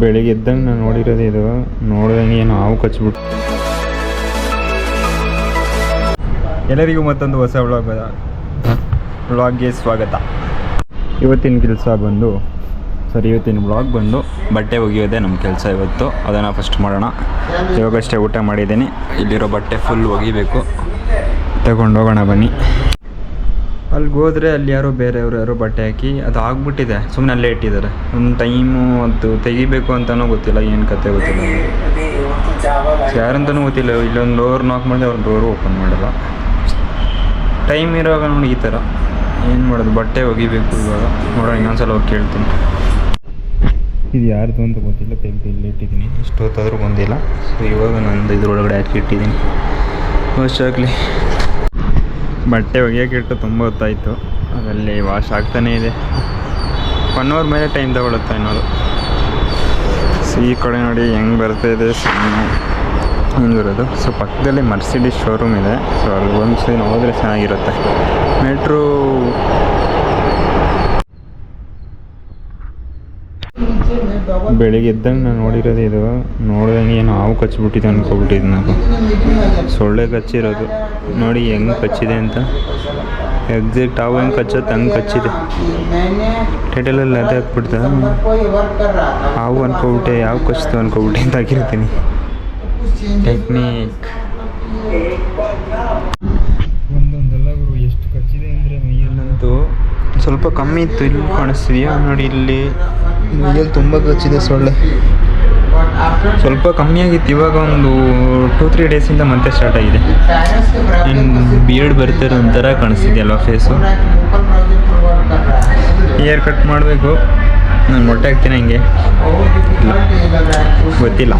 ಬೆಳಿಗ್ಗೆ ಎದ್ದಂಗೆ ನಾನು ನೋಡಿರೋದು ಇದು, ನೋಡಿದಂಗೆ ಏನು ಹಾವು ಕಚ್ಬಿಟ್ಟು. ಎಲ್ಲರಿಗೂ ಮತ್ತೊಂದು ಹೊಸ ವ್ಲಾಗ್ಗೆ ಸ್ವಾಗತ. ಇವತ್ತಿನ ಕೆಲಸ ಬಂದು ಇವತ್ತಿನ ವ್ಲಾಗ್ ಬಂದು ಬಟ್ಟೆ ಒಗೆಯೋದೇ ನಮ್ಮ ಕೆಲಸ ಇವತ್ತು. ಅದನ್ನು ಫಸ್ಟ್ ಮಾಡೋಣ. ಇವಾಗಷ್ಟೇ ಊಟ ಮಾಡಿದ್ದೀನಿ. ಇಲ್ಲಿರೋ ಬಟ್ಟೆ ಫುಲ್ ಒಗಿಬೇಕು, ತಗೊಂಡು ಹೋಗೋಣ ಬನ್ನಿ. ಅಲ್ಲಿಗೆ ಹೋದರೆ ಅಲ್ಲಿ ಯಾರೋ ಬೇರೆಯವರು ಯಾರೋ ಬಟ್ಟೆ ಹಾಕಿ ಅದು ಆಗ್ಬಿಟ್ಟಿದೆ, ಸುಮ್ಮನೆ ಅಲ್ಲೇ ಇಟ್ಟಿದ್ದಾರೆ. ಒಂದು ಟೈಮು ಅದು ತೆಗಿಬೇಕು ಅಂತಲೂ ಗೊತ್ತಿಲ್ಲ, ಏನು ಕತೆ ಗೊತ್ತಿಲ್ಲ, ಯಾರಂತನೂ ಗೊತ್ತಿಲ್ಲ. ಇಲ್ಲೊಂದು ಡೋರ್ ನಾಕ್ ಮಾಡಿದೆ, ಅವ್ರ ಡೋರು ಓಪನ್ ಮಾಡಲ್ಲ. ಟೈಮ್ ಇರೋವಾಗ ನೋಡಿ ಈ ಥರ ಏನು ಮಾಡೋದು, ಬಟ್ಟೆ ಒಗಿಬೇಕು ಇವಾಗ. ನೋಡೋಣ, ಇನ್ನೊಂದ್ಸಲ ಹೋಗಿ ಕೇಳ್ತೀನಿ. ಇದು ಯಾರ್ದು ಅಂತ ಗೊತ್ತಿಲ್ಲ, ತೆಗೆದು ಇಲ್ಲಿ ಇಟ್ಟಿದ್ದೀನಿ. ಇಷ್ಟೊತ್ತಾದರೂ ಬಂದಿಲ್ಲ. ಸೊ ಇವಾಗ ನಂದು ಇದ್ರೊಳಗಡೆ ಹಾಕಿ ಇಟ್ಟಿದ್ದೀನಿ. ವಾಶ್ ಬಟ್ಟೆ ಒಗೆಯೋಕ್ಕಿಟ್ಟು ತುಂಬ ಹೊತ್ತಾಯಿತು. ಅದರಲ್ಲಿ ವಾಶ್ ಆಗ್ತಾನೇ ಇದೆ. 1 ಅವರ್ ಮೇಲೆ ಟೈಮ್ ತಗೊಳುತ್ತೆ ಅನ್ನೋದು. ಸೊ ಈ ಕಡೆ ನೋಡಿ ಹೆಂಗೆ ಬರ್ತಾಯಿದೆ, ಹಿಂಗೆ ಬರೋದು. ಸೊ ಪಕ್ಕದಲ್ಲಿ ಮರ್ಸಿಡೀಸ್ ಶೋರೂಮ್ ಇದೆ. ಸೊ ಅಲ್ಲಿ ಒಂದು ಸಲ ಹೋದರೆ ಚೆನ್ನಾಗಿರುತ್ತೆ. ಮೆಟ್ರೋ ಬೆಳಿಗ್ಗೆ ಎದ್ದಂಗೆ ನಾನು ನೋಡಿರೋದು ಇದು, ನೋಡಿದಂಗೆ ಏನು ಹಾವು ಕಚ್ಬಿಟ್ಟಿದೆ ಅನ್ಕೊಬಿಟ್ಟಿದ್ದು. ನಾನು ಸೊಳ್ಳೆ ಕಚ್ಚಿರೋದು ನೋಡಿ ಹೆಂಗೆ ಕಚ್ಚಿದೆ ಅಂತ. ಎಕ್ಸಾಕ್ಟ್ ಹಾವು ಹೆಂಗೆ ಕಚ್ಚತ್ತೆ ಹಂಗೆ ಕಚ್ಚಿದೆ. ಟೈಟಲಲ್ಲಿ ಅದೇ ಹಾಕ್ಬಿಡ್ತಾ, ಹಾವು ಅನ್ಕೊಬಿಟ್ಟೆ, ಯಾವ ಕಚ್ಚಿತು ಅನ್ಕೊಬಿಟ್ಟೆ ಅಂತ ಹಾಕಿರ್ತೀನಿ. ಟೆಕ್ನಿಕ್ ಒಂದೊಂದೆಲ್ಲ ಗುರು ಎಷ್ಟು ಕಚ್ಚಿದೆ ಅಂದರೆ ಮೈಯಲ್ಲಂತೂ ಸ್ವಲ್ಪ ಕಮ್ಮಿ ಇತ್ತು. ಇಲ್ಲಿ ಕಾಣಿಸ್ತಿದೆಯಾ ನೋಡಿ, ಇಲ್ಲಿ ಮೈಯಲ್ಲಿ ತುಂಬ ಕಚ್ಚಿದೆ ಸೊಳ್ಳೆ. ಸ್ವಲ್ಪ ಕಮ್ಮಿ ಆಗಿತ್ತು, ಇವಾಗ ಒಂದು 2-3 ಡೇಸಿಂದ ಮತ್ತೆ ಸ್ಟಾರ್ಟ್ ಆಗಿದೆ. ಬಿಯರ್ಡ್ ಬರ್ತಿರೋ ಒಂಥರ ಕಾಣಿಸ್ತಿದೆಯಲ್ವ ಫೇಸು. ಹೇರ್ ಕಟ್ ಮಾಡಬೇಕು. ನಾನು ಮೊಟ್ಟೆ ಹಾಕ್ತೀನಿ ಹಂಗೆ, ಗೊತ್ತಿಲ್ಲ.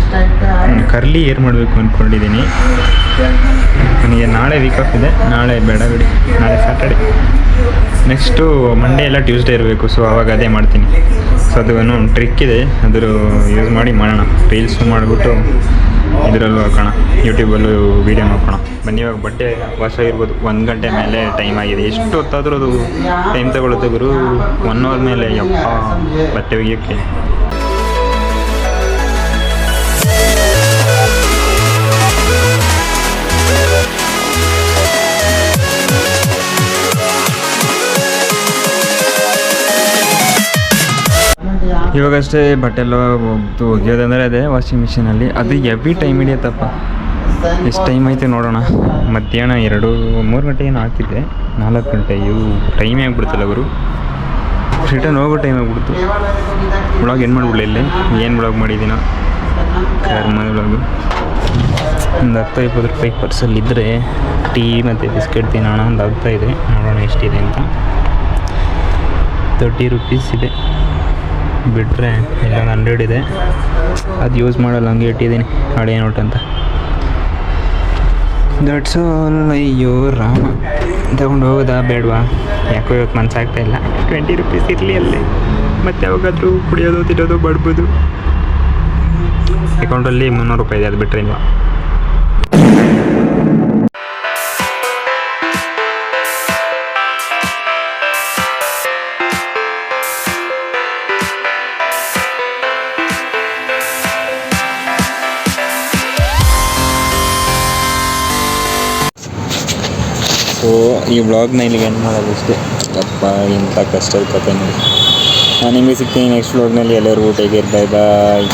ಕರ್ಲಿ ಹೇರ್ ಮಾಡಬೇಕು ಅಂದ್ಕೊಂಡಿದ್ದೀನಿ. ನನಗೆ ನಾಳೆ ವೀಕ್ ಆಫ್ ಇದೆ. ನಾಳೆ ಬೇಡ ಬಿಡಿ, ನಾಳೆ ಸ್ಯಾಟರ್ಡೆ. ನೆಕ್ಸ್ಟು ಮಂಡೇ ಎಲ್ಲ ಟ್ಯೂಸ್ಡೇ ಇರಬೇಕು. ಸೊ ಆವಾಗ ಅದೇ ಮಾಡ್ತೀನಿ. ಸೊ ಅದು ಒಂದು ಟ್ರಿಕ್ ಇದೆ, ಅದ್ರ ಯೂಸ್ ಮಾಡಿ ಮಾಡೋಣ. ರೀಲ್ಸು ಮಾಡಿಬಿಟ್ಟು ಇದರಲ್ಲೂ ಹಾಕೋಣ, ಯೂಟ್ಯೂಬಲ್ಲೂ ವೀಡಿಯೋ ನೋಡ್ಕೋಣ ಬನ್ನಿ. ಇವಾಗ ಬಟ್ಟೆ ವಾಶ್ ಆಗಿರ್ಬೋದು. 1 ಗಂಟೆ ಮೇಲೆ ಟೈಮ್ ಆಗಿದೆ. ಎಷ್ಟು ಹೊತ್ತಾದರೂ ಅದು ಟೈಮ್ ತಗೊಳುತ್ತೆ ಗುರು. 1 ಅವರ್ ಮೇಲೆ ಯಪ್ಪ ಬಟ್ಟೆ ಒಗೆಯೋಕ್ಕೆ. ಇವಾಗಷ್ಟೇ ಬಟ್ಟೆ ಎಲ್ಲ ಒಗೆಯೋದಂದರೆ ಅದೇ ವಾಷಿಂಗ್ ಮಿಷಿನಲ್ಲಿ. ಅದು ಎವ್ರಿ ಟೈಮ್ ಹಿಡಿಯುತ್ತಪ್ಪ. ಎಷ್ಟು ಟೈಮ್ ಐತೆ ನೋಡೋಣ. ಮಧ್ಯಾಹ್ನ 2-3 ಗಂಟೆ ಏನು ಆಗ್ತಿದೆ, 4 ಗಂಟೆ. ಇವು ಟೈಮೇ ಆಗಿಬಿಡ್ತಲ್ಲ ಅವರು. ರಿಟರ್ನ್ ಹೋಗೋ ಟೈಮ್ ಆಗಿಬಿಡ್ತು. ವ್ಲಾಗ್ ಏನು ಮಾಡಿಬಿಡಲಿ ಇಲ್ಲಿ, ಏನು ವ್ಲಾಗ್ ಮಾಡಿದ್ದೀನೋ ಕರ್ಮದ ವ್ಲಾಗು. ಒಂದು 10-20 ರೂಪಾಯಿ ಪರ್ಸಲ್ಲಿದ್ದರೆ ಟೀ ಮತ್ತು ಬಿಸ್ಕೆಟ್ ತಿನ್ನೋಣ. ಒಂದು ಆಗ್ತಾ ಇದೆ, ನೋಡೋಣ ಎಷ್ಟಿದೆ ಅಂತ. 30 ರೂಪೀಸ್ ಇದೆ. ಬಿಟ್ಟರೆ ಇಲ್ಲ 100 ಇದೆ. ಅದು ಯೂಸ್ ಮಾಡಲ್ಲ, ಹಂಗೆ ಇಟ್ಟಿದ್ದೀನಿ ಹಳೆ ನೋಟ್ ಅಂತ. That's all. ಅಯ್ಯೋ ರಾಮ, ತಗೊಂಡು ಹೋಗೋದಾ ಬೇಡವಾ? ಯಾಕೋ ಇವತ್ತು ಮನಸ್ಸಾಗ್ತಾಯಿಲ್ಲ. 20 ರೂಪೀಸ್ ಇರಲಿ ಅಲ್ಲೇ, ಮತ್ತೆ ಯಾವಾಗಾದರೂ ಕುಡಿಯೋದು ತಿನ್ನೋದು ಬಡ್ಬೋದು. ಅಕೌಂಟಲ್ಲಿ 300 ರೂಪಾಯಿ ಇದೆ, ಅದು ಬಿಟ್ಟರೆ ಇಲ್ವಾ. ಸೊ ಈ ವ್ಲಾಗ್ನ ಇಲ್ಲಿಗೆ ಎಂಡ್ ಮಾಡೋದು ಇಷ್ಟೇ. ಅಪ್ಪ ಇಂಥ ಕಷ್ಟದ ಕತೆ ನೋಡಿ. ನಾನು ನಿಮಗೆ ಸಿಗ್ತೀನಿ ನೆಕ್ಸ್ಟ್ ವ್ಲಾಗ್ನಲ್ಲಿ. ಎಲ್ಲರಿಗೂ ಟೇಕ್ ಕೇರ್, ಬಾಯ್ ಬಾಯ್.